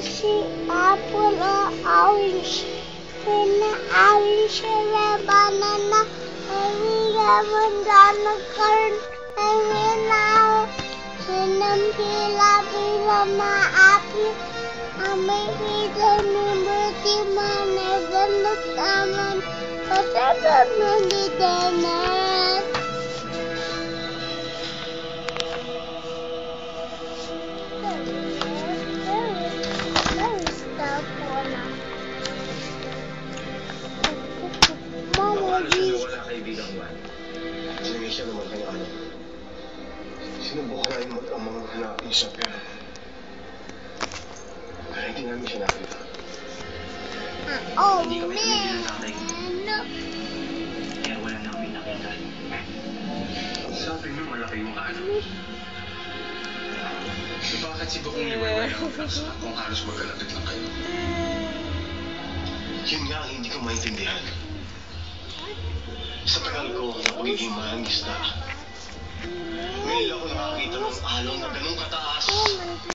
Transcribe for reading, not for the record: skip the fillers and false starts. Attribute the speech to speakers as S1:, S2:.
S1: si apple or orange. When the orange is a banana, and we have a corn, and when I'm pila na apple, and maybe the number man even the common, but I don't know the dinner.
S2: Wala kaibigang Juan. Sinigay siya naman kay Ana. Sinubukan namin mag-amang hanapin siya pero hindi namin siya nakita.
S1: Oh,
S2: Hindi kami tumigil ng tatay ko.
S1: no.
S2: Kaya wala namin nakita. Sabi mo malaki yung ano. Bakit si Bukong liwalwala ang plaza kung halos magkalapit lang kayo? Yun nga ang hindi ko maintindihan. Sa tagal ko na pagiging mangisda, ngayon ako nakakita ng alon na ganun kataas.